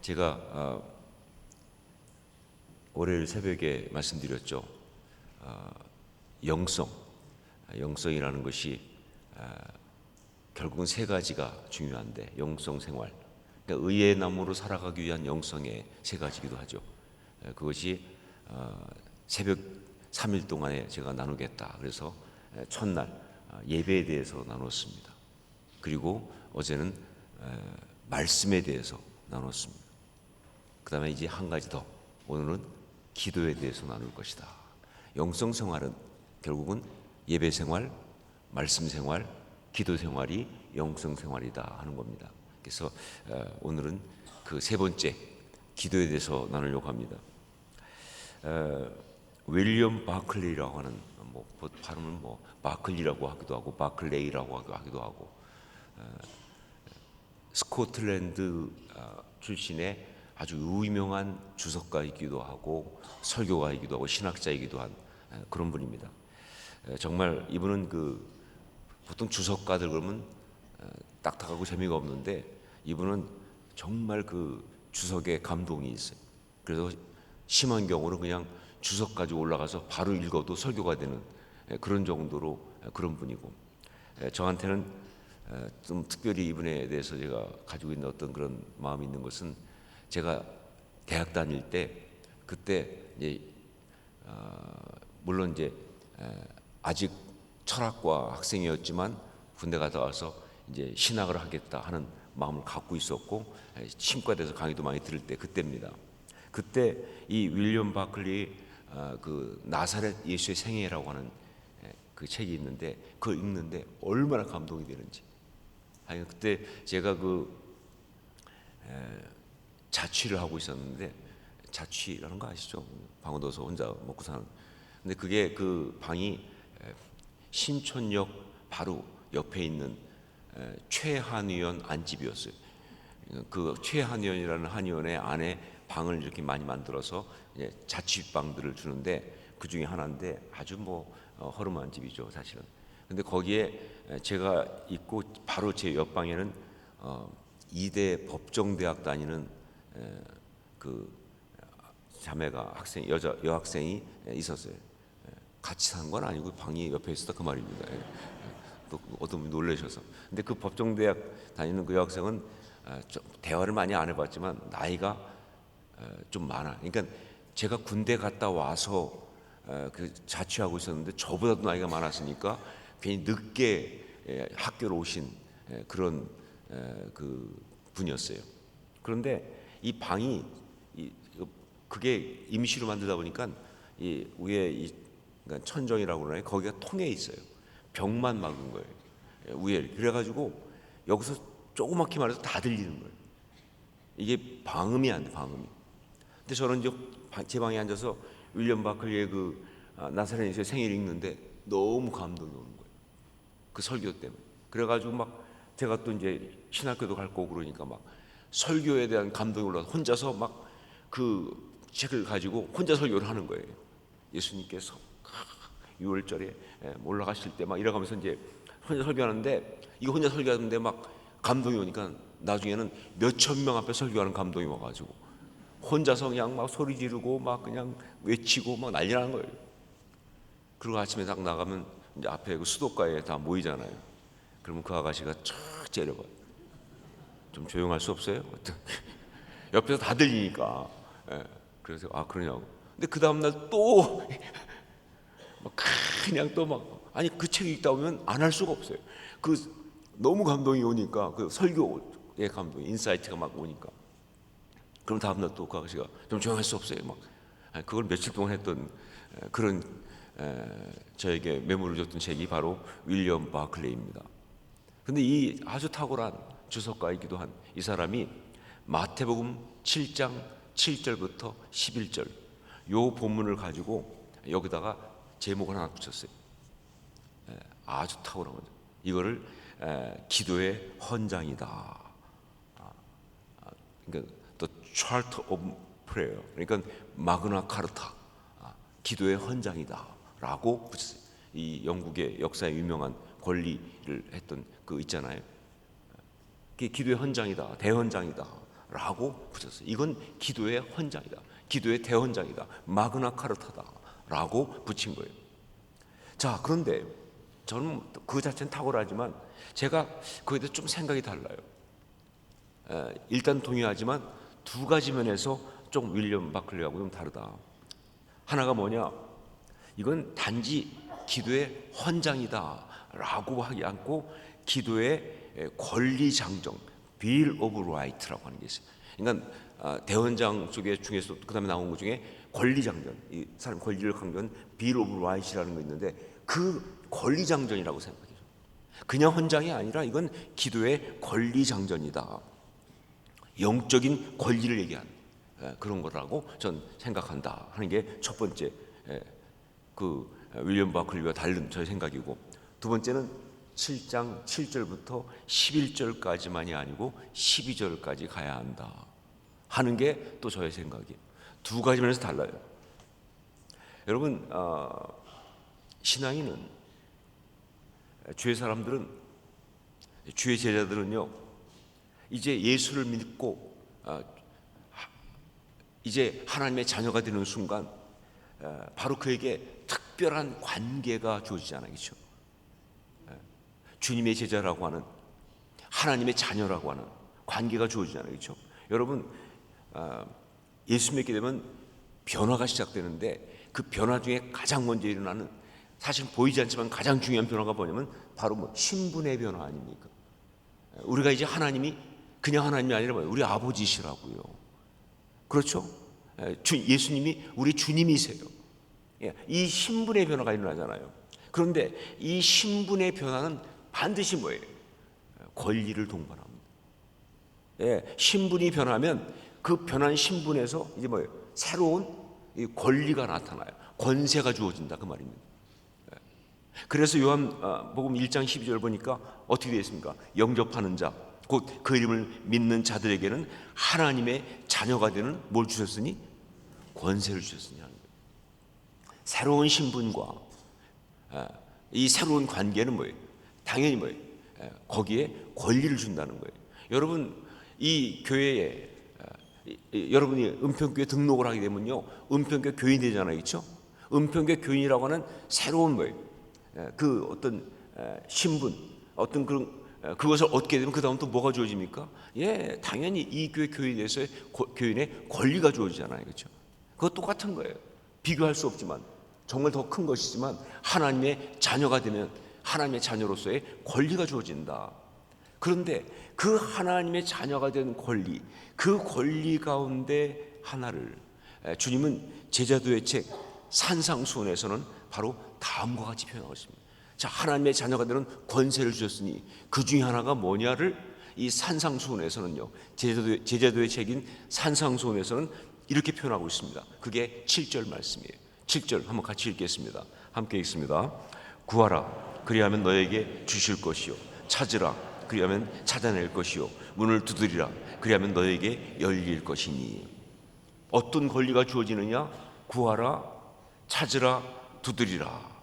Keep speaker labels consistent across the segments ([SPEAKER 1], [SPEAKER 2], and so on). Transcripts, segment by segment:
[SPEAKER 1] 제가 월요일 새벽에 말씀드렸죠. 영성이라는 것이 결국은 세 가지가 중요한데, 영성 생활, 그러니까 의의 나무로 살아가기 위한 영성의 세 가지이기도 하죠. 그것이 새벽 3일 동안에 제가 나누겠다. 그래서 첫날 예배에 대해서 나눴습니다. 그리고 어제는 말씀에 대해서 나눴습니다. 그 다음에 이제 한 가지 더, 오늘은 기도에 대해서 나눌 것이다. 영성 생활은 결국은 예배 생활, 말씀 생활, 기도 생활이 영성 생활이다 하는 겁니다. 그래서 오늘은 그 세 번째, 기도에 대해서 나누려고 합니다. 윌리엄 바클리라고 하는, 발음은 바클리라고 하기도 하고 바클레이라고 하기도 하고, 스코틀랜드 출신의 아주 유명한 주석가이기도 하고 설교가이기도 하고 신학자이기도 한 그런 분입니다. 정말 이분은 보통 주석가들 그러면 딱딱하고 재미가 없는데, 이분은 정말 주석에 감동이 있어요. 그래서 심한 경우는 그냥 주석 가지고 올라가서 바로 읽어도 설교가 되는 그런 정도로 그런 분이고, 저한테는 좀 특별히 이분에 대해서 제가 가지고 있는 어떤 그런 마음이 있는 것은, 제가 대학 다닐 때, 그때 이제 물론 이제 아직 철학과 학생이었지만 군대 갔다 와서 이제 신학을 하겠다 하는 마음을 갖고 있었고, 신과대에서 강의도 많이 들을 때 그때입니다. 그때 이 윌리엄 바클리 나사렛 예수의 생애라고 하는 그 책이 있는데, 그걸 읽는데 얼마나 감동이 되는지. 그때 제가 자취를 하고 있었는데, 자취라는 거 아시죠? 방을 넣어서 혼자 먹고 사는. 근데 그게 그 방이 신촌역 바로 옆에 있는 최한의원 안집이었어요. 그 최한의원이라는 한의원의 안에 방을 이렇게 많이 만들어서 자취방들을 주는데, 그 중에 하나인데 아주 허름한 집이죠, 사실은. 근데 거기에 제가 있고 바로 제 옆방에는 이대 법정대학 다니는 그 자매가 여학생이 있었어요. 같이 산 건 아니고 방이 옆에 있었다 그 말입니다. 또 어떤 분이 놀라셔서. 근데 그 법정대학 다니는 그 여학생은 좀 대화를 많이 안 해봤지만 나이가 좀 많아. 그러니까 제가 군대 갔다 와서 자취하고 있었는데 저보다도 나이가 많았으니까 괜히 늦게 학교로 오신 그런 그 분이었어요. 그런데 이 방이 그게 임시로 만들다 보니까 이 위에 그러니까 천정이라고 그러나요? 거기가 통에 있어요. 벽만 막은 거예요, 위에. 그래가지고 여기서 조그맣게 말해서 다 들리는 거예요. 이게 방음이 안 돼, 방음이. 근데 저는 이제 제 방에 앉아서 윌리엄 바클리의 나사렛 예수의 생일 읽는데 너무 감동이 오는 거예요, 그 설교 때문에. 그래가지고 제가 또 이제 신학교도 갈 거고 그러니까 설교에 대한 감동이 올라서 혼자서 그 책을 가지고 혼자 설교를 하는 거예요. 예수님께서 6월절에 올라가실 때 이래가면서 이제 혼자 설교하는데, 이거 혼자 설교하는데 감동이 오니까 나중에는 몇천 명 앞에 설교하는 감동이 와가지고 혼자서 그냥 소리 지르고 그냥 외치고 난리 나는 거예요. 그리고 아침에 딱 나가면 이제 앞에 수도가에 다 모이잖아요. 그러면 그 아가씨가 쫙 째려봐요. 좀 조용할 수 없어요? 옆에서 다 들리니까. 그래서 그러냐고. 근데 그 다음날 또 그냥 아니 그 책 읽다 보면 안 할 수가 없어요. 너무 감동이 오니까, 그 설교의 감동, 인사이트가 오니까. 그럼 다음날 또 그 아가씨가 좀 조용할 수 없어요. 그걸 며칠 동안 했던 그런 저에게 메모를 줬던 책이 바로 윌리엄 바클레이입니다. 근데 이 아주 탁월한 주석가이기도 한 이 사람이 마태복음 7장 7절부터 11절 요 본문을 가지고 여기다가 제목을 하나 붙였어요. 아주 탁월한 거죠. 이거를 기도의 헌장이다. 그러니까 The Chart of Prayer, 그러니까 마그나 카르타, 기도의 헌장이다라고 붙였어요. 이 영국의 역사에 유명한 권리를 했던 있잖아요. 그게 기도의 헌장이다, 대헌장이다 라고 붙였어요. 이건 기도의 헌장이다, 기도의 대헌장이다, 마그나 카르타다라고 붙인 거예요. 자, 그런데 저는 그 자체는 탁월하지만 제가 그에 대해서 좀 생각이 달라요. 일단 동의하지만 두 가지 면에서 좀 윌리엄 바클리하고 좀 다르다. 하나가 뭐냐, 이건 단지 기도의 헌장이다라고 하지 않고 기도의 권리장정, Bill of Right라고 하는 게 있어요. 그러니까 대헌장 쪽에 중에서 그 다음에 나온 것 중에 권리장전, 이 사람 권리를 강조한 Bill of Right이라는 거 있는데 그 권리장전이라고 생각해요. 그냥 헌장이 아니라 이건 기도의 권리장전이다, 영적인 권리를 얘기하는 그런 거라고 전 생각한다 하는 게 첫 번째 그 윌리엄 바클리와 다른 저의 생각이고, 두 번째는 7장 7절부터 11절까지만이 아니고 12절까지 가야 한다 하는 게 또 저의 생각이에요. 두 가지 면에서 달라요. 여러분, 신앙인은, 주의 사람들은, 주의 제자들은요, 이제 예수를 믿고 이제 하나님의 자녀가 되는 순간 바로 그에게 특별한 관계가 주어지잖아요. 그렇죠? 주님의 제자라고 하는, 하나님의 자녀라고 하는 관계가 주어지잖아요. 그렇죠? 여러분, 예수 믿게 되면 변화가 시작되는데 그 변화 중에 가장 먼저 일어나는, 사실 보이지 않지만 가장 중요한 변화가 뭐냐면 바로 신분의 변화 아닙니까? 우리가 이제 하나님이 그냥 하나님이 아니라 우리 아버지시라고요. 그렇죠? 예수님이 우리 주님이세요. 이 신분의 변화가 일어나잖아요. 그런데 이 신분의 변화는 반드시 뭐예요? 권리를 동반합니다. 신분이 변하면 그 변한 신분에서 이제 뭐예요? 새로운 권리가 나타나요. 권세가 주어진다 그 말입니다. 그래서 요한복음 1장 12절 보니까 어떻게 되어 있습니까? 영접하는 자, 곧 그 이름을 믿는 자들에게는 하나님의 자녀가 되는 뭘 주셨으니? 권세를 주셨으니 하는 거예요. 새로운 신분과 이 새로운 관계는 뭐예요? 당연히 뭐예요? 거기에 권리를 준다는 거예요. 여러분, 이 교회에 여러분이 은평교회 등록을 하게 되면요, 은평교회 교인이 되잖아요. 그렇죠? 은평교회 교인이라고 하는 새로운 뭐예요? 그 어떤 신분, 어떤 그런 그것을 얻게 되면 그 다음 또 뭐가 주어집니까? 당연히 이 교회 교인에 대해서의 교인의 권리가 주어지잖아요. 그렇죠? 그거 똑같은 거예요. 비교할 수 없지만, 정말 더 큰 것이지만 하나님의 자녀가 되면 하나님의 자녀로서의 권리가 주어진다. 그런데 그 하나님의 자녀가 된 권리, 그 권리 가운데 하나를 주님은 제자도의 책 산상수훈에서는 바로 다음과 같이 표현하고 있습니다. 자, 하나님의 자녀가 되는 권세를 주셨으니 그 중에 하나가 뭐냐를 이 산상수훈에서는요, 제자도의 책인 산상수훈에서는 이렇게 표현하고 있습니다. 그게 7절 말씀이에요. 7절 한번 같이 읽겠습니다. 함께 읽습니다. 구하라, 그리하면 너에게 주실 것이요, 찾으라, 그리하면 찾아낼 것이요, 문을 두드리라, 그리하면 너에게 열릴 것이니. 어떤 권리가 주어지느냐? 구하라, 찾으라, 두드리라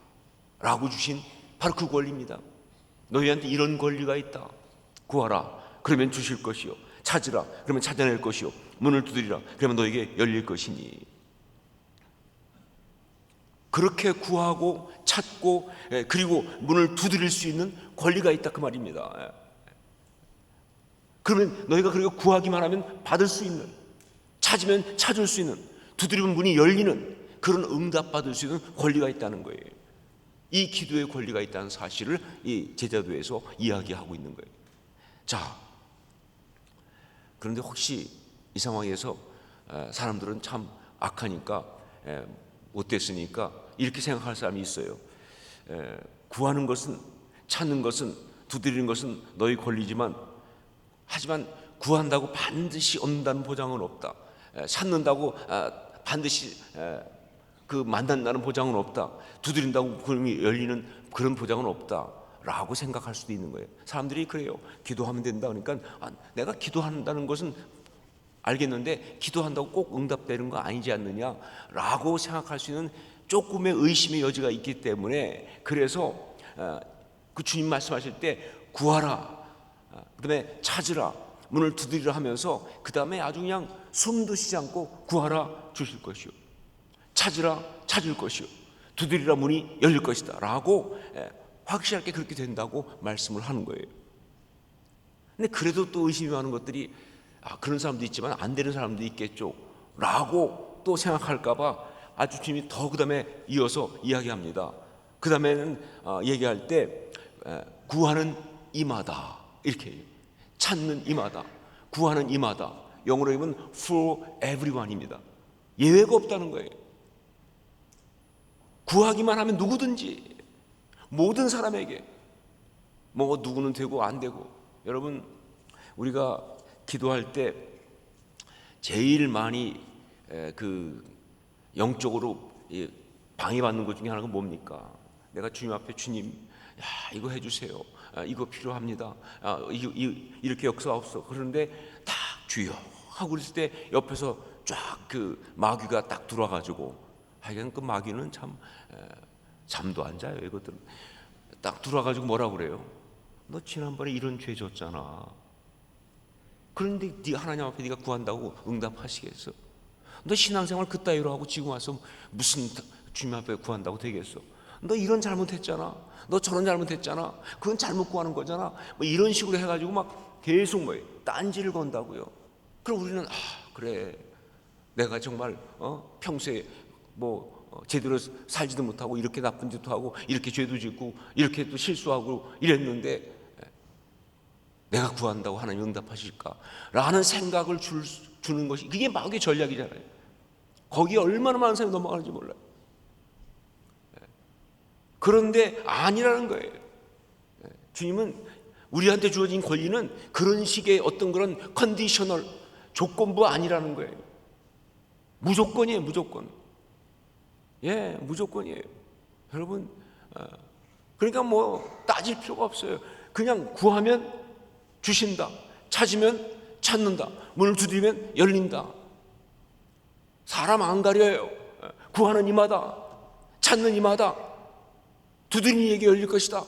[SPEAKER 1] 라고 주신 바로 그 권리입니다. 너희한테 이런 권리가 있다. 구하라, 그러면 주실 것이요, 찾으라, 그러면 찾아낼 것이요, 문을 두드리라, 그러면 너에게 열릴 것이니. 그렇게 구하고 찾고 그리고 문을 두드릴 수 있는 권리가 있다 그 말입니다. 그러면 너희가 그렇게 구하기만 하면 받을 수 있는, 찾으면 찾을 수 있는, 두드리면 문이 열리는 그런 응답받을 수 있는 권리가 있다는 거예요. 이 기도의 권리가 있다는 사실을 이 제자도에서 이야기하고 있는 거예요. 자, 그런데 혹시 이 상황에서 사람들은 참 악하니까, 못됐으니까 이렇게 생각할 사람이 있어요. 구하는 것은, 찾는 것은, 두드리는 것은 너희 권리지만, 하지만 구한다고 반드시 얻는다는 보장은 없다. 찾는다고 반드시 그 만난다는 보장은 없다. 두드린다고 그림이 열리는 그런 보장은 없다 라고 생각할 수도 있는 거예요. 사람들이 그래요. 기도하면 된다 그러니까 내가 기도한다는 것은 알겠는데 기도한다고 꼭 응답되는 거 아니지 않느냐 라고 생각할 수 있는 조금의 의심의 여지가 있기 때문에, 그래서 그 주님 말씀하실 때 구하라, 그 다음에 찾으라, 문을 두드리라 하면서 그 다음에 아주 그냥 숨도 쉬지 않고 구하라 주실 것이요, 찾으라 찾을 것이요, 두드리라 문이 열릴 것이다 라고 확실하게 그렇게 된다고 말씀을 하는 거예요. 근데 그래도 또 의심이 많은 것들이 그런 사람도 있지만 안 되는 사람도 있겠죠 라고 또 생각할까 봐 아주 주님이 더 그 다음에 이어서 이야기합니다. 그 다음에는 얘기할 때 구하는 이마다 이렇게 해요. 찾는 이마다, 구하는 이마다. 영어로 하면 for everyone입니다. 예외가 없다는 거예요. 구하기만 하면 누구든지, 모든 사람에게, 뭐 누구는 되고 안 되고. 여러분, 우리가 기도할 때 제일 많이 그 영적으로 방해받는 것 중에 하나가 뭡니까? 내가 주님 앞에 주님, 이거 해주세요. 이거 필요합니다. 이렇게 역사없어. 그런데 딱 주여 하고 있을 때 옆에서 쫙 그 마귀가 딱 들어와가지고, 하여간 그 마귀는 참 잠도 안 자요. 이것들은 딱 들어와가지고 뭐라 그래요? 너 지난번에 이런 죄 졌잖아. 그런데 네 하나님 앞에 네가 구한다고 응답하시겠어? 너 신앙생활 그따위로 하고 지금 와서 무슨 주님 앞에 구한다고 되겠어? 너 이런 잘못했잖아. 너 저런 잘못했잖아. 그건 잘못 구하는 거잖아. 뭐 이런 식으로 해가지고 막 계속 딴지를 건다고요. 그럼 우리는 그래, 내가 정말 평소에 제대로 살지도 못하고 이렇게 나쁜 짓도 하고 이렇게 죄도 짓고 이렇게 또 실수하고 이랬는데 내가 구한다고 하나님 응답하실까? 라는 생각을 주는 것이, 그게 마귀의 전략이잖아요. 거기에 얼마나 많은 사람이 넘어가는지 몰라요. 그런데 아니라는 거예요. 주님은 우리한테 주어진 권리는 그런 식의 어떤 그런 컨디셔널 조건부 아니라는 거예요. 무조건이에요, 무조건. 무조건이에요. 여러분, 그러니까 따질 필요가 없어요. 그냥 구하면 주신다, 찾으면 찾는다, 문을 두드리면 열린다. 사람 안 가려요. 구하는 이마다, 찾는 이마다, 두드리는 이에게 열릴 것이다.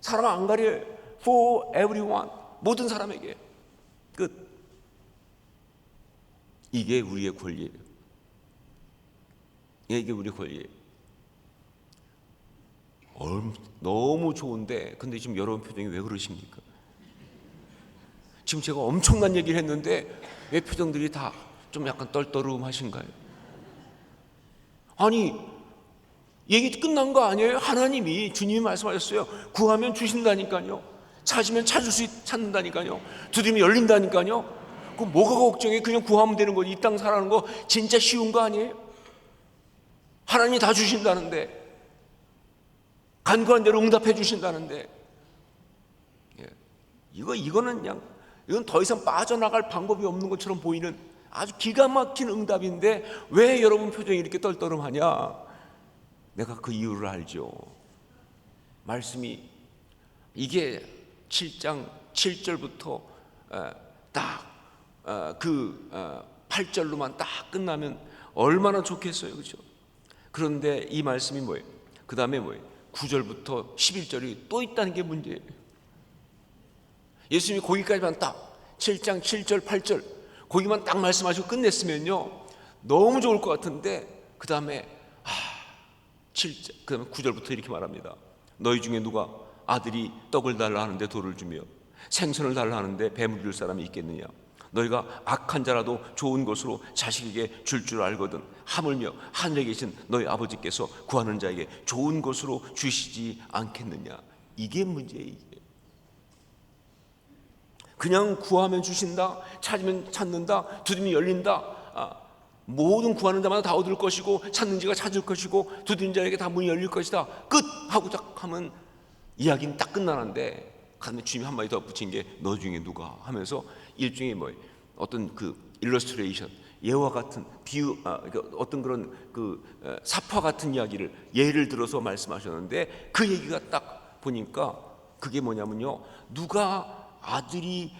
[SPEAKER 1] 사람 안 가려요. For everyone, 모든 사람에게. 끝. 이게 우리의 권리예요. 이게 우리의 권리예요. 너무 좋은데, 근데 지금 여러분 표정이 왜 그러십니까? 지금 제가 엄청난 얘기를 했는데 왜 표정들이 다 좀 약간 떨떠름하신가요? 아니, 얘기 끝난 거 아니에요? 하나님이, 주님이 말씀하셨어요. 구하면 주신다니까요. 찾으면 찾는다니까요. 두드리면 열린다니까요. 그럼 뭐가 걱정해? 그냥 구하면 되는 거지. 이 땅 살아가는 거 진짜 쉬운 거 아니에요? 하나님이 다 주신다는데, 간구한 대로 응답해 주신다는데, 이거는 이건 더 이상 빠져나갈 방법이 없는 것처럼 보이는 아주 기가 막힌 응답인데 왜 여러분 표정이 이렇게 떨떠름하냐? 내가 그 이유를 알죠. 말씀이 이게 7장 7절부터 딱 그 8절로만 딱 끝나면 얼마나 좋겠어요, 그렇죠? 그런데 이 말씀이 뭐예요? 그 다음에 뭐예요? 9절부터 11절이 또 있다는 게 문제예요. 예수님이 거기까지만 딱 7장 7절 8절 거기만 딱 말씀하시고 끝냈으면요 너무 좋을 것 같은데, 그 다음에 7절, 그 다음에 9절부터 이렇게 말합니다. 너희 중에 누가 아들이 떡을 달라 하는데 돌을 주며 생선을 달라 하는데 뱀을 줄 사람이 있겠느냐? 너희가 악한 자라도 좋은 것으로 자식에게 줄 알거든 하물며 하늘에 계신 너희 아버지께서 구하는 자에게 좋은 것으로 주시지 않겠느냐? 이게 문제예요. 그냥 구하면 주신다, 찾으면 찾는다, 두드리면 열린다, 모든 구하는 자마다 다 얻을 것이고 찾는 자가 찾을 것이고 두드리는 자에게 다 문이 열릴 것이다, 끝! 하고 딱 하면 이야기는 딱 끝나는데, 그다음에 주님이 한마디 더 붙인 게 너 중에 누가 하면서 일종의 어떤 그 일러스트레이션, 예와 같은 비유, 어떤 그런 그 사파 같은 이야기를 예를 들어서 말씀하셨는데, 그 얘기가 딱 보니까 그게 뭐냐면요, 누가 아들이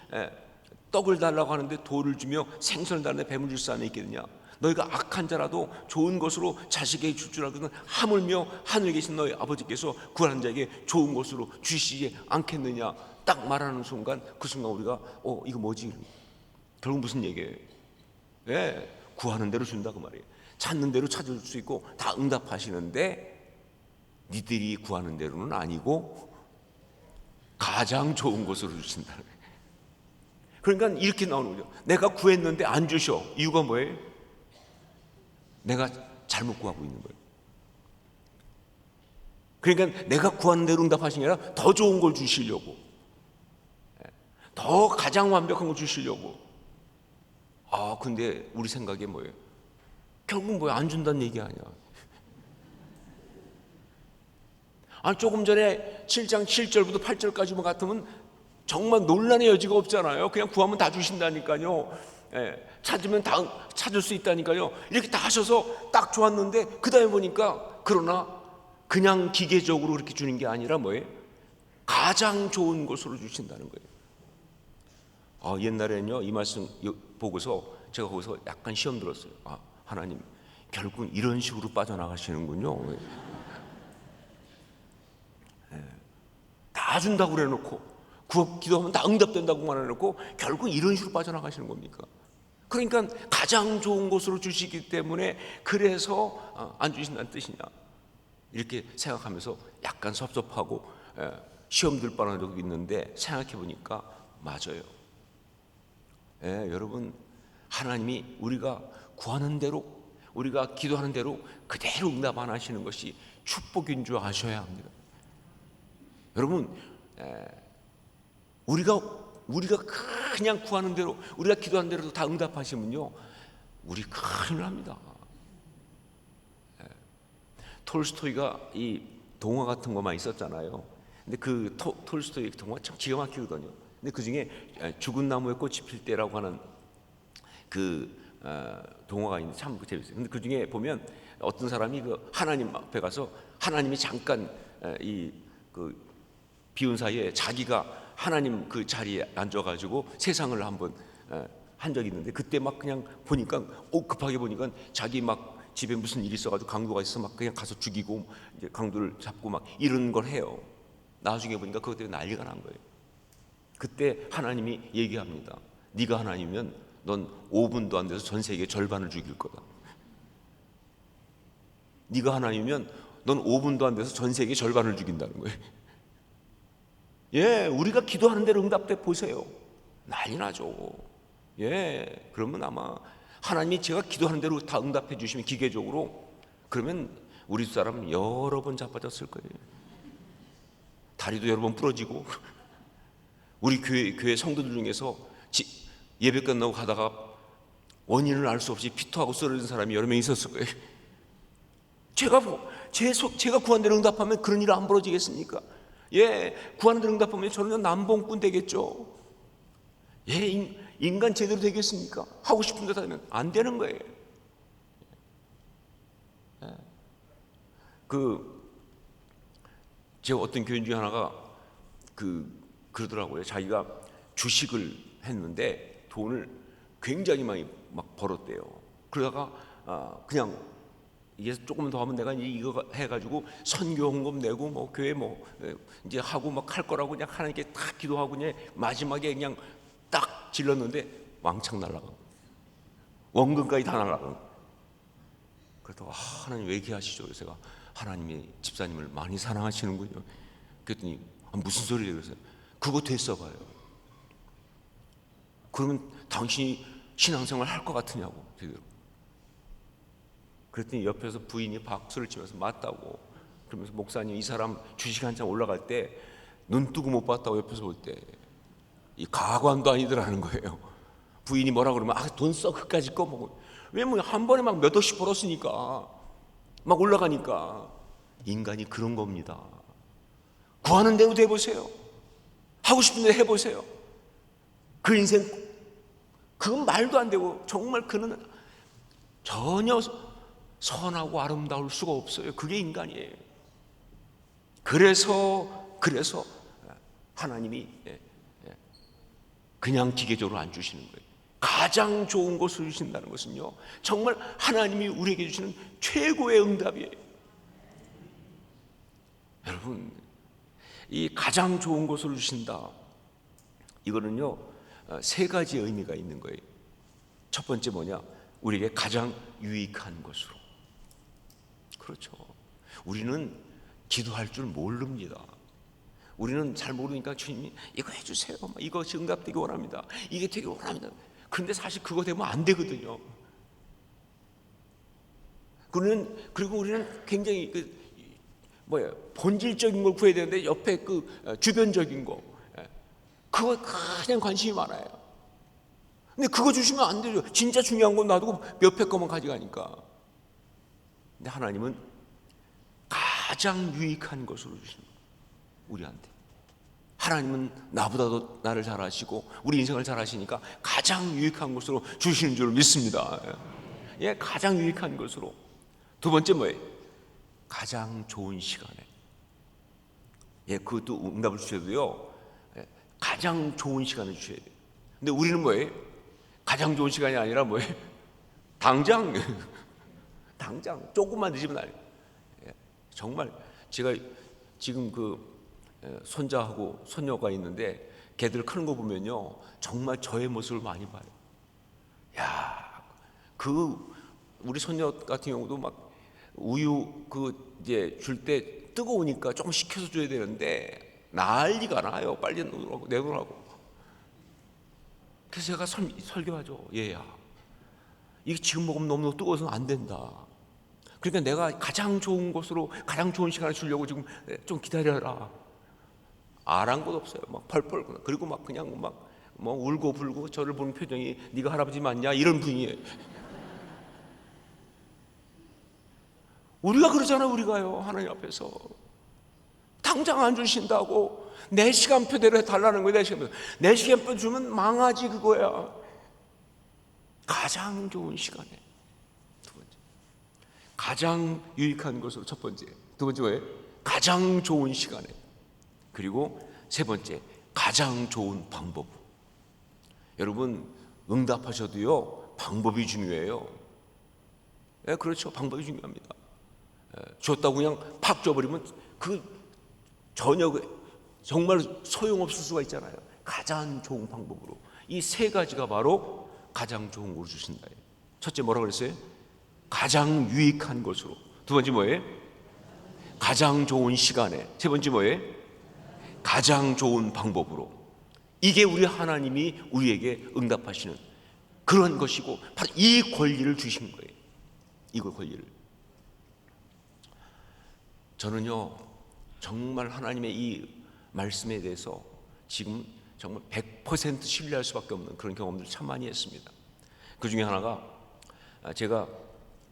[SPEAKER 1] 떡을 달라고 하는데 돌을 주며 생선을 달라는데 뱀을 줄 사람이 있겠느냐? 너희가 악한 자라도 좋은 것으로 자식에게 줄 줄 알거든 하물며 하늘에 계신 너희 아버지께서 구하는 자에게 좋은 것으로 주시지 않겠느냐. 딱 말하는 순간, 그 순간 우리가 이거 뭐지? 결국 무슨 얘기예요? 구하는 대로 준다 그 말이에요. 찾는 대로 찾을 수 있고 다 응답하시는데 니들이 구하는 대로는 아니고 가장 좋은 것으로 주신다. 그러니까 이렇게 나오는 거죠. 내가 구했는데 안 주셔. 이유가 뭐예요? 내가 잘못 구하고 있는 거예요. 그러니까 내가 구하는 대로 응답하신 게 아니라 더 좋은 걸 주시려고, 더 가장 완벽한 걸 주시려고. 근데 우리 생각에 뭐예요? 결국 뭐야? 안 준다는 얘기 아니야. 조금 전에 7장 7절부터 8절까지만 같으면 정말 논란의 여지가 없잖아요. 그냥 구하면 다 주신다니까요. 찾으면 다 찾을 수 있다니까요. 이렇게 다 하셔서 딱 좋았는데 그 다음에 보니까 그러나 그냥 기계적으로 그렇게 주는 게 아니라 뭐예요? 가장 좋은 것으로 주신다는 거예요. 옛날에는요, 이 말씀 보고서 제가 거기서 약간 시험 들었어요. 하나님 결국은 이런 식으로 빠져나가시는군요. 다 준다고 그래놓고 기도하면 다 응답된다고만 해놓고 결국은 이런 식으로 빠져나가시는 겁니까? 그러니까 가장 좋은 것으로 주시기 때문에 그래서 안 주신다는 뜻이냐, 이렇게 생각하면서 약간 섭섭하고 시험 들 뻔한 적도 있는데 생각해 보니까 맞아요. 여러분, 하나님이 우리가 구하는 대로, 우리가 기도하는 대로 그대로 응답 안 하시는 것이 축복인 줄 아셔야 합니다. 여러분, 우리가 그냥 구하는 대로, 우리가 기도하는 대로 다 응답하시면요, 우리 큰일 납니다. 톨스토이가 이 동화 같은 거만 있었잖아요. 근데 그 톨스토이 동화 참 기가 막히거든요. 근데 그 중에 죽은 나무에 꽃이 필 때라고 하는 그 동화가 있는데 참 재밌어요. 근데 그 중에 보면 어떤 사람이 그 하나님 앞에 가서 하나님이 잠깐 그 비운 사이에 자기가 하나님 그 자리에 앉아가지고 세상을 한번 한 적이 있는데, 그때 막 그냥 보니까 급하게 보니까 자기 막 집에 무슨 일이 있어가지고 강도가 있어 막 그냥 가서 죽이고 이제 강도를 잡고 막 이런 걸 해요. 나중에 보니까 그것 때문에 난리가 난 거예요. 그때 하나님이 얘기합니다. 네가 하나님이면 넌 5분도 안 돼서 전 세계 절반을 죽일 거다. 네가 하나님이면 넌 5분도 안 돼서 전 세계 절반을 죽인다는 거예요. 우리가 기도하는 대로 응답돼 보세요. 난리 나죠. 그러면 아마 하나님이 제가 기도하는 대로 다 응답해 주시면 기계적으로, 그러면 우리 사람 여러 번 자빠졌을 거예요. 다리도 여러 번 부러지고. 우리 교회 성도들 중에서 예배 끝나고 가다가 원인을 알 수 없이 피토하고 쓰러진 사람이 여러 명 있었을 거예요. 제가 구한 대로 응답하면 그런 일 안 벌어지겠습니까? 구하는 대로 응답하면 저는 남봉꾼 되겠죠. 인간 제대로 되겠습니까? 하고 싶은 대로 하면 안 되는 거예요. 제가 어떤 교인 중에 하나가 그러더라고요. 자기가 주식을 했는데 돈을 굉장히 많이 막 벌었대요. 그러다가 그냥 이게 조금 더 하면 내가 이거 해가지고 선교헌금 내고 뭐 교회 뭐 이제 하고 막 할 거라고 그냥 하나님께 딱 기도하고 그냥 마지막에 그냥 딱 질렀는데 왕창 날아가고 원금까지 다 날아가고. 그래서 하나님 왜 이렇게 하시죠? 그래서 제가 하나님이 집사님을 많이 사랑하시는군요. 그랬더니 무슨 소리예요? 그래서 그거 됐어 봐요. 그러면 당신이 신앙생활 할 것 같으냐고 제대로. 그랬더니 옆에서 부인이 박수를 치면서 맞다고. 그러면서 목사님 이 사람 주식 한창 올라갈 때 눈 뜨고 못 봤다고 옆에서 볼 때 이 가관도 아니더라는 거예요. 부인이 뭐라 그러면 돈 써 그까짓 거 뭐. 왜냐면 한 번에 막 몇 억씩 벌었으니까 막 올라가니까. 인간이 그런 겁니다. 구하는 대로 돼보세요. 하고 싶은 대로 해보세요. 그 인생 그건 말도 안 되고 정말 그는 전혀 선하고 아름다울 수가 없어요. 그게 인간이에요. 그래서 하나님이 그냥 기계적으로 안 주시는 거예요. 가장 좋은 것을 주신다는 것은요, 정말 하나님이 우리에게 주시는 최고의 응답이에요. 여러분, 이 가장 좋은 것을 주신다, 이거는요 세 가지 의미가 있는 거예요. 첫 번째 뭐냐? 우리에게 가장 유익한 것으로. 그렇죠. 우리는 기도할 줄 모릅니다. 우리는 잘 모르니까 주님이 이거 해주세요, 이거 응답되기 원합니다, 이게 되기 원합니다. 그런데 사실 그거 되면 안 되거든요. 그리고 우리는 굉장히 본질적인 걸 구해야 되는데 옆에 주변적인 거, 그거 그냥 관심이 많아요. 근데 그거 주시면 안 되죠. 진짜 중요한 건 놔두고 옆에 거만 가져가니까. 근데 하나님은 가장 유익한 것으로 주시는 거예요, 우리한테. 하나님은 나보다도 나를 잘 아시고 우리 인생을 잘 아시니까 가장 유익한 것으로 주시는 줄 믿습니다. 예, 가장 유익한 것으로. 두 번째 뭐예요? 가장 좋은 시간에. 예, 그것도 응답을 주셔도요, 가장 좋은 시간을 주셔야 돼요. 근데 우리는 뭐예요? 가장 좋은 시간이 아니라 뭐예요? 당장 조금만 늦으면 안 돼요. 예, 정말 제가 지금 손자하고 손녀가 있는데 걔들 크는 거 보면요, 정말 저의 모습을 많이 봐요. 야, 우리 손녀 같은 경우도 막 우유 이제 줄 때 뜨거우니까 조금 식혀서 줘야 되는데 난리가 나요. 빨리 내놓으라고. 그래서 제가 설교하죠. 얘야, 이게 지금 먹으면 너무 뜨거워서 안 된다. 그러니까 내가 가장 좋은 곳으로 가장 좋은 시간을 주려고 지금 좀 기다려라. 아랑곳 없어요. 막 펄펄. 그리고 막 그냥 울고 불고 저를 보는 표정이 네가 할아버지 맞냐, 이런 분이에요. 우리가 그러잖아요. 우리가요, 하나님 앞에서 당장 안 주신다고 내 시간표대로 해달라는 거예요. 내 시간표 주면 망하지, 그거야. 가장 좋은 시간에. 두 번째, 가장 유익한 것으로. 첫 번째. 두 번째 뭐예요? 가장 좋은 시간에. 그리고 세 번째, 가장 좋은 방법. 여러분, 응답하셔도요, 방법이 중요해요. 예, 그렇죠. 방법이 중요합니다. 줬다고 그냥 팍 줘버리면 전혀 정말 소용없을 수가 있잖아요. 가장 좋은 방법으로. 이 세 가지가 바로 가장 좋은 걸 주신다. 첫째 뭐라고 그랬어요? 가장 유익한 것으로. 두 번째 뭐예요? 가장 좋은 시간에. 세 번째 뭐예요? 가장 좋은 방법으로. 이게 우리 하나님이 우리에게 응답하시는 그런 것이고, 바로 이 권리를 주신 거예요. 이거 권리를. 저는요, 정말 하나님의 이 말씀에 대해서 지금 정말 100% 신뢰할 수밖에 없는 그런 경험들을 참 많이 했습니다. 그 중에 하나가, 제가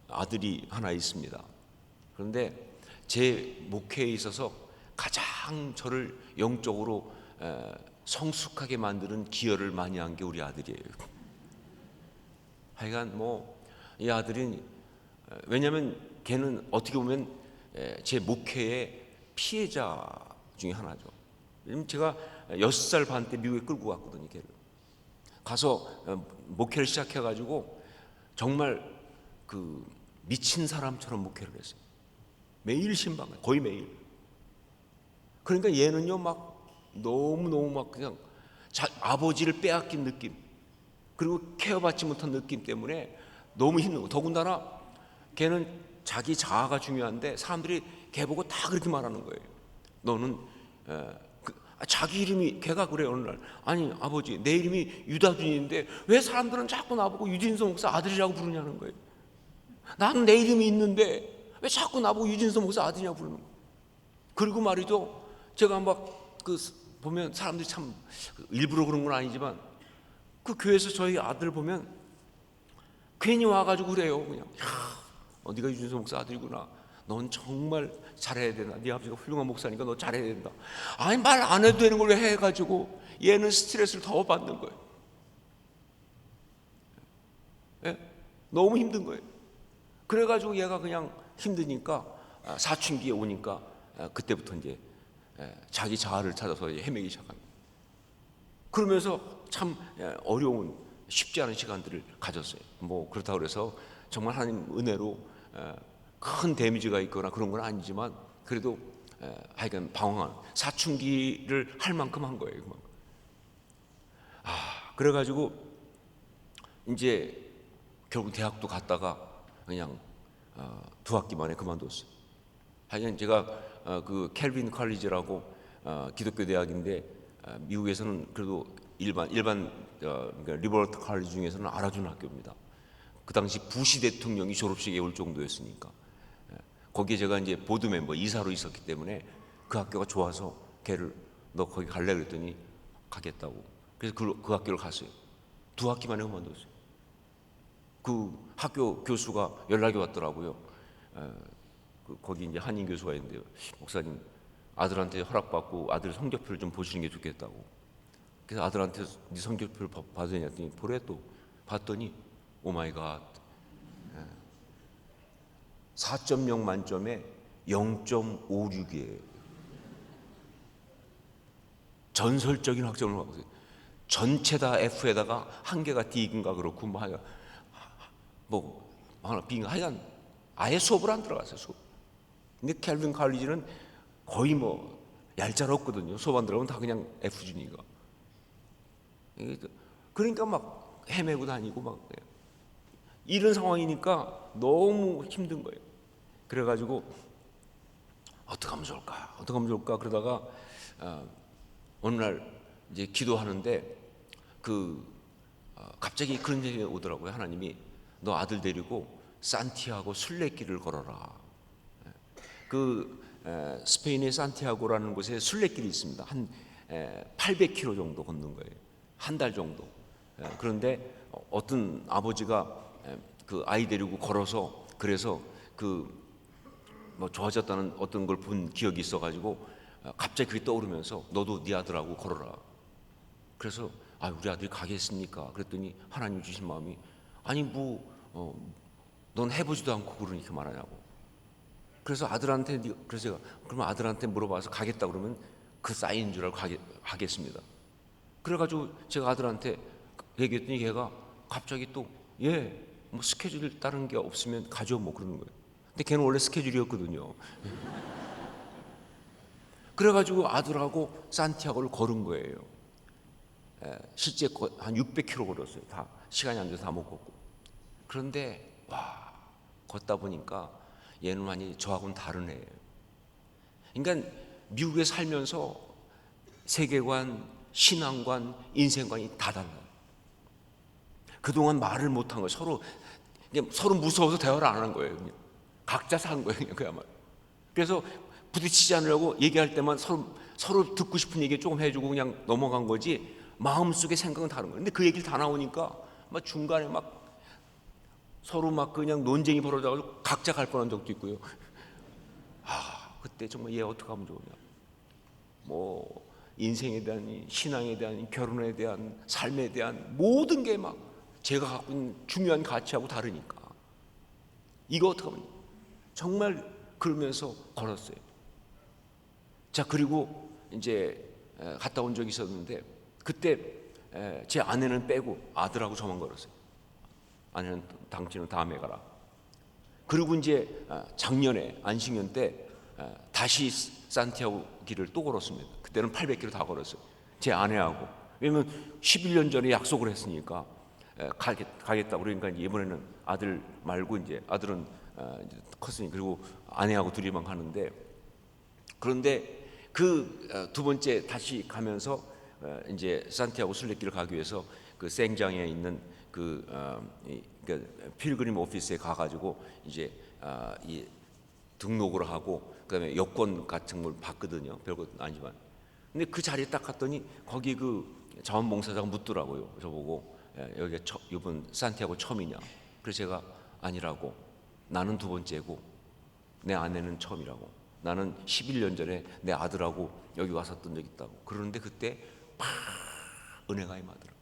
[SPEAKER 1] 아들이 하나 있습니다. 그런데 제 목회에 있어서 가장 저를 영적으로 성숙하게 만드는 기여를 많이 한 게 우리 아들이에요. 하여간 이 아들은, 왜냐하면 걔는 어떻게 보면 제 목회의 피해자 중에 하나죠. 왜냐면 제가 6살 반 때 미국에 끌고 갔거든요. 걔를 가서 목회를 시작해가지고 정말 미친 사람처럼 목회를 했어요. 매일 신방, 거의 매일. 그러니까 얘는요, 너무너무 그냥 아버지를 빼앗긴 느낌, 그리고 케어받지 못한 느낌 때문에 너무 힘든 거. 더군다나 걔는 자기 자아가 중요한데 사람들이 걔 보고 다 그렇게 말하는 거예요. 너는 자기 이름이, 걔가 그래요. 어느 날, 아니 아버지, 내 이름이 유다준인데 왜 사람들은 자꾸 나보고 유진서 목사 아들이라고 부르냐는 거예요. 나는 내 이름이 있는데 왜 자꾸 나보고 유진서 목사 아들이라고 부르는 거예요. 그리고 말이죠, 제가 보면 사람들이 참 일부러 그런 건 아니지만 교회에서 저희 아들 보면 괜히 와가지고 그래요. 그냥 네가 유진서 목사 아들이구나. 넌 정말 잘해야 된다. 네 아버지가 훌륭한 목사니까 너 잘해야 된다. 아니, 말 안 해도 되는 걸 왜 해가지고 얘는 스트레스를 더 받는 거예요. 예? 너무 힘든 거예요. 그래가지고 얘가 그냥 힘드니까 사춘기에 오니까 그때부터 이제 자기 자아를 찾아서 헤매기 시작합니다. 그러면서 참 어려운 쉽지 않은 시간들을 가졌어요. 뭐 그렇다고 그래서 정말 하나님 은혜로 큰 데미지가 있거나 그런 건 아니지만 그래도 하여간 방황한 사춘기를 할 만큼 한 거예요. 그만큼. 그래가지고 이제 결국 대학도 갔다가 그냥 2학기 만에 그만뒀어요. 하여간 제가 그 캘빈 컬리지라고 기독교 대학인데 미국에서는 그래도 일반 그러니까 리버트 컬리지 중에서는 알아주는 학교입니다. 그 당시 부시 대통령이 졸업식에 올 정도였으니까 거기에 제가 이제 보드 멤버 이사로 있었기 때문에 그 학교가 좋아서 걔를 너 거기 갈래 그랬더니 가겠다고. 그래서 그 학교를 갔어요. 2학기 만에 그만뒀어요. 그 학교 교수가 연락이 왔더라고요. 거기 이제 한인 교수가 있는데요. 목사님 아들한테 허락받고 아들 성적표를 좀 보시는 게 좋겠다고. 그래서 아들한테 네 성적표를 받으냐 했더니 보래. 또 봤더니 오 마이 갓 4.0 만점에 0.56이에요. 전설적인 학점을 받고 있어요. 전체 다 F에다가 한 개가 D인가 그렇고 뭐 하나 B인가 하여간 아예 수업을 안 들어갔어요. 수업. 근데 캘빈 칼리지는 거의 뭐 얄짤없거든요. 수업 안 들어가면 다 그냥 F 주니까. 그러니까 막 헤매고 다니고 막 이런 상황이니까 너무 힘든 거예요. 그래가지고 어떻게 하면 좋을까 그러다가 어느 날 이제 기도하는데 갑자기 그런 얘기가 오더라고요. 하나님이 너 아들 데리고 산티아고 순례길을 걸어라. 스페인의 산티아고라는 곳에 순례길이 있습니다. 한 800km 정도 걷는 거예요. 한 달 정도. 그런데 어떤 아버지가 그 아이 데리고 걸어서 그래서 뭐 좋아졌다는 어떤 걸 본 기억이 있어가지고 갑자기 그게 떠오르면서 너도 네 아들하고 걸어라. 그래서 우리 아들이 가겠습니까? 그랬더니 하나님 주신 마음이 아니 넌 해보지도 않고 그러니까 말하냐고. 그래서 아들한테 그래서 제가 그러면 아들한테 물어봐서 가겠다 그러면 그 사인인 줄 알고 하겠습니다. 그래가지고 제가 아들한테 얘기했더니 걔가 갑자기 또 뭐 스케줄 다른 게 없으면 가죠 뭐 그러는 거예요. 근데 걔는 원래 스케줄이었거든요. 그래가지고 아들하고 산티아고를 걸은 거예요. 실제 한 600km 걸었어요. 다 시간이 안 돼서 다 못 걷고. 그런데 걷다 보니까 얘는 완전히 저하고는 다른 애예요. 그러니까 미국에 살면서 세계관, 신앙관, 인생관이 다 달라요. 그동안 말을 못한 거예요. 서로 무서워서 대화를 안 하는 거예요. 그냥. 각자 산 거예요. 그야말로. 그래서 부딪히지 않으려고 얘기할 때만 서로 듣고 싶은 얘기 조금 해주고 그냥 넘어간 거지 마음속에 생각은 다른 거예요. 근데 그 얘기를 다 나오니까 막 중간에 막 서로 막 그냥 논쟁이 벌어져가지고 각자 갈 뻔한 적도 있고요. 그때 정말 얘 어떻게 하면 좋으냐. 뭐 인생에 대한, 신앙에 대한, 결혼에 대한, 삶에 대한 모든 게 막 제가 갖고 있는 중요한 가치하고 다르니까 이거 어떻게 하면 정말 그러면서 걸었어요. 자, 그리고 이제 갔다 온 적이 있었는데 그때 제 아내는 빼고 아들하고 저만 걸었어요. 아내는 당신은 다음에 가라. 그리고 이제 작년에 안식년 때 다시 산티아고 길을 또 걸었습니다. 그때는 800km 다 걸었어요. 제 아내하고. 왜냐면 11년 전에 약속을 했으니까 가겠다고. 그러니까 이번에는 아들 말고 이제 아들은 이제 컸으니 그리고 아내하고 둘이만 가는데, 그런데 그 두 번째 다시 가면서 이제 산티아고 순례길을 가기 위해서 그 생장에 있는 그 필그림 오피스에 가가지고 이제 이 등록을 하고 그다음에 여권 같은 걸 받거든요. 별것 아니지만. 근데 그 자리에 딱 갔더니 거기 그 자원봉사자가 묻더라고요. 저보고 여기가 이번 산티아고 처음이냐? 그래서 제가 아니라고. 나는 두 번째고 내 아내는 처음이라고. 나는 11년 전에 내 아들하고 여기 왔었던 적 있다고. 그러는데 그때 팍 은혜가 임하더라고요.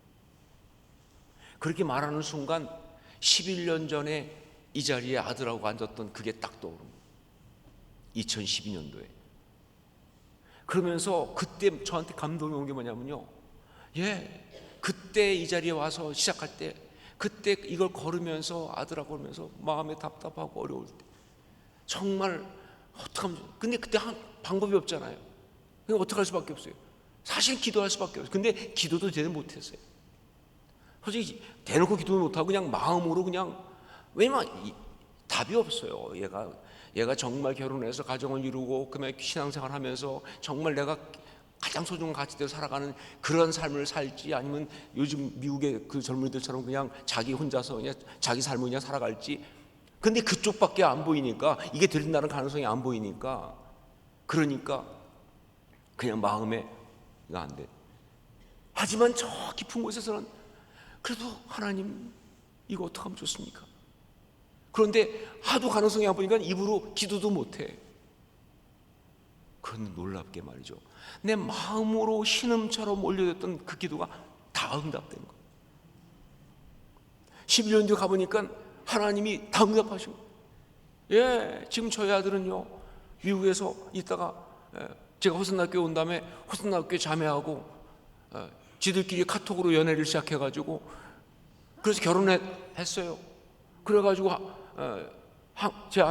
[SPEAKER 1] 그렇게 말하는 순간 11년 전에 이 자리에 아들하고 앉았던 그게 딱 떠오른 거예요. 2012년도에. 그러면서 그때 저한테 감동이 온 게 뭐냐면요. 그때 이 자리에 와서 시작할 때, 그때 이걸 걸으면서 아들하고 걸으면서 마음에 답답하고 어려울 때 정말 어떡하면, 근데 그때 방법이 없잖아요. 그냥 어떡할 수밖에 없어요. 사실 기도할 수밖에 없어요. 근데 기도도 제대로 못했어요. 솔직히 대놓고 기도도 못하고 그냥 마음으로 그냥, 왜냐면 답이 없어요. 얘가 정말 결혼해서 가정을 이루고 그다음에 신앙생활 하면서 정말 내가 가장 소중한 가치대로 살아가는 그런 삶을 살지, 아니면 요즘 미국의 그 젊은이들처럼 그냥 자기 혼자서 그냥 자기 삶을 그냥 살아갈지. 근데 그쪽밖에 안 보이니까, 이게 들린다는 가능성이 안 보이니까, 그러니까 그냥 마음에 이거 안 돼. 하지만 저 깊은 곳에서는 그래도 하나님 이거 어떻게 하면 좋습니까? 그런데 하도 가능성이 안 보니까 입으로 기도도 못해. 그건 놀랍게 말이죠, 내 마음으로 신음처럼 올려졌던 그 기도가 다 응답된 거. 11년 뒤에 가보니까 하나님이 다 응답하시고, 지금 저희 아들은요, 미국에서 있다가 제가 호선학교에 온 다음에 호선학교에 자매하고 지들끼리 카톡으로 연애를 시작해가지고, 그래서 결혼했어요. 그래가지고 제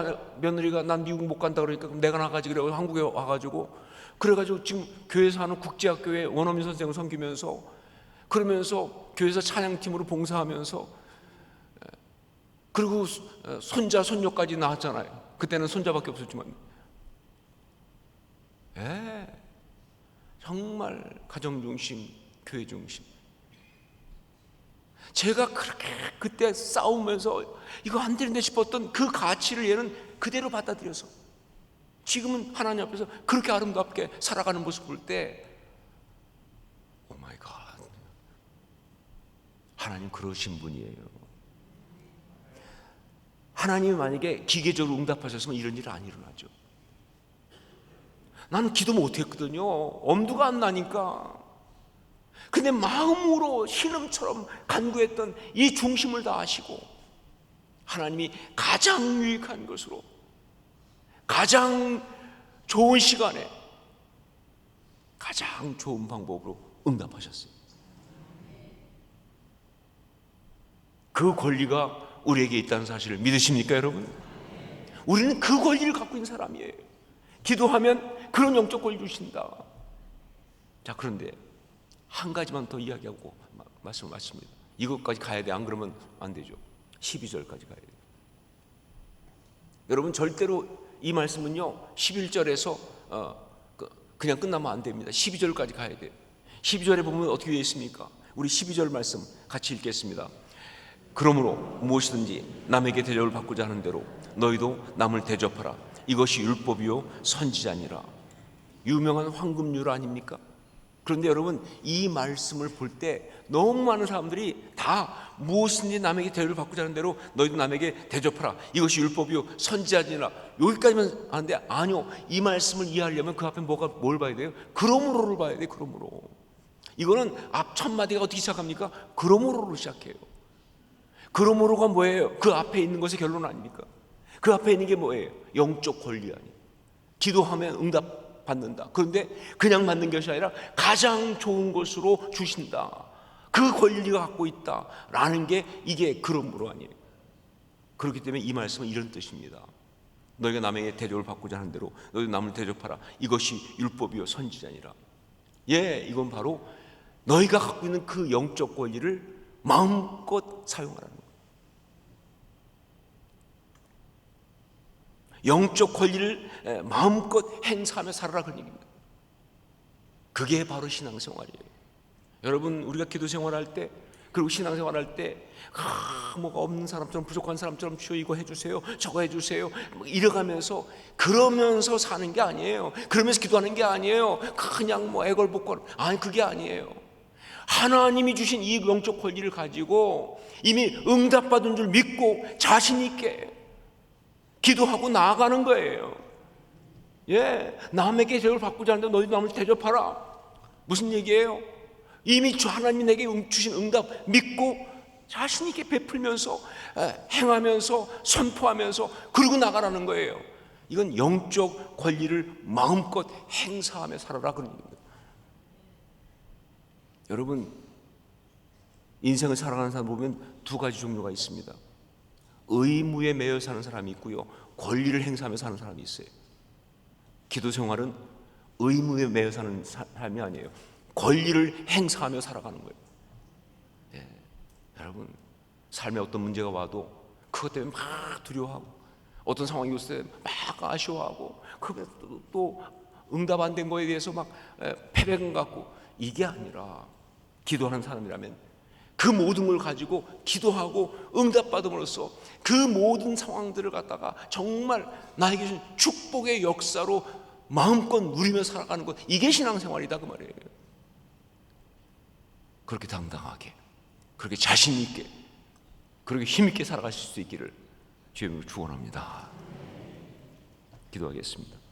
[SPEAKER 1] 며느리가 난 미국 못 간다 그러니까 그럼 내가 나가지, 그래 한국에 와가지고, 그래가지고 지금 교회에서 하는 국제학교에 원어민 선생을 섬기면서, 그러면서 교회에서 찬양팀으로 봉사하면서, 그리고 손자 손녀까지 낳았잖아요. 그때는 손자밖에 없었지만, 정말 가정 중심, 교회 중심. 제가 그렇게 그때 싸우면서 이거 안 되는데 싶었던 그 가치를 얘는 그대로 받아들여서 지금은 하나님 앞에서 그렇게 아름답게 살아가는 모습 볼 때, 오 마이 갓, 하나님 그러신 분이에요. 하나님이 만약에 기계적으로 응답하셨으면 이런 일은 안 일어나죠. 나는 기도 못했거든요. 엄두가 안 나니까. 근데 마음으로 신음처럼 간구했던 이 중심을 다 아시고, 하나님이 가장 유익한 것으로, 가장 좋은 시간에, 가장 좋은 방법으로 응답하셨어요. 그 권리가 우리에게 있다는 사실을 믿으십니까, 여러분? 우리는 그 권리를 갖고 있는 사람이에요. 기도하면 그런 영적 권리 주신다. 자, 그런데 한 가지만 더 이야기하고 말씀을 마칩니다. 이것까지 가야 돼. 안 그러면 안 되죠. 12절까지 가야 돼요. 여러분, 절대로 이 말씀은요 11절에서 그냥 끝나면 안 됩니다. 12절까지 가야 돼요. 12절에 보면 어떻게 되어 있습니까? 우리 12절 말씀 같이 읽겠습니다. 그러므로 무엇이든지 남에게 대접을 받고자 하는 대로 너희도 남을 대접하라. 이것이 율법이요 선지자니라. 유명한 황금률 아닙니까? 그런데 여러분, 이 말씀을 볼 때 너무 많은 사람들이 다 무엇이든지 남에게 대접을 받고자 하는 대로 너희도 남에게 대접하라. 이것이 율법이요 선지자니라. 여기까지만 하는데, 아니요, 이 말씀을 이해하려면 그 앞에 뭘 봐야 돼요? 그러므로를 봐야 돼요. 그러므로. 이거는 앞 첫 마디가 어떻게 시작합니까? 그러므로로 시작해요. 그러므로가 뭐예요? 그 앞에 있는 것의 결론 아닙니까? 그 앞에 있는 게 뭐예요? 영적 권리 아니에요. 기도하면 응답 받는다. 그런데 그냥 받는 것이 아니라 가장 좋은 것으로 주신다. 그 권리가 갖고 있다라는 게 이게 그러므로 아니에요. 그렇기 때문에 이 말씀은 이런 뜻입니다. 너희가 남에게 대접을 받고자 하는 대로 너희도 남을 대접하라. 이것이 율법이요 선지자니라. 이건 바로 너희가 갖고 있는 그 영적 권리를 마음껏 사용하라는 거예요. 영적 권리를 마음껏 행사하며 살아라, 그런 얘기입니다. 그게 바로 신앙생활이에요. 여러분, 우리가 기도생활할 때, 그리고 신앙생활할 때 뭐가 없는 사람처럼, 부족한 사람처럼 주여 이거 해주세요, 저거 해주세요 이래가면서 그러면서 사는 게 아니에요. 그러면서 기도하는 게 아니에요. 그냥 뭐 애걸복걸, 아니, 그게 아니에요. 하나님이 주신 이 영적 권리를 가지고 이미 응답받은 줄 믿고 자신 있게 기도하고 나아가는 거예요. 남에게 대접을 받고자 하는데 너희도 남을 대접하라. 무슨 얘기예요? 이미 하나님이 내게 주신 응답 믿고 자신 있게 베풀면서 행하면서 선포하면서 그러고 나가라는 거예요. 이건 영적 권리를 마음껏 행사하며 살아라, 그런 얘기입니다. 여러분, 인생을 살아가는 사람 보면 두 가지 종류가 있습니다. 의무에 매여 사는 사람이 있고요, 권리를 행사하며 사는 사람이 있어요. 기도 생활은 의무에 매여 사는 삶이 아니에요. 권리를 행사하며 살아가는 거예요. 예, 여러분, 삶에 어떤 문제가 와도 그것 때문에 막 두려워하고, 어떤 상황이 있을 때 막 아쉬워하고, 그러면 또 응답 안 된 거에 대해서 막 패배감 갖고, 이게 아니라 기도하는 사람이라면 그 모든 걸 가지고 기도하고 응답받음으로써 그 모든 상황들을 갖다가 정말 나에게 준 축복의 역사로 마음껏 누리며 살아가는 것, 이게 신앙생활이다 그 말이에요. 그렇게 당당하게, 그렇게 자신 있게, 그렇게 힘 있게 살아가실 수 있기를 주님으로 축원합니다. 기도하겠습니다.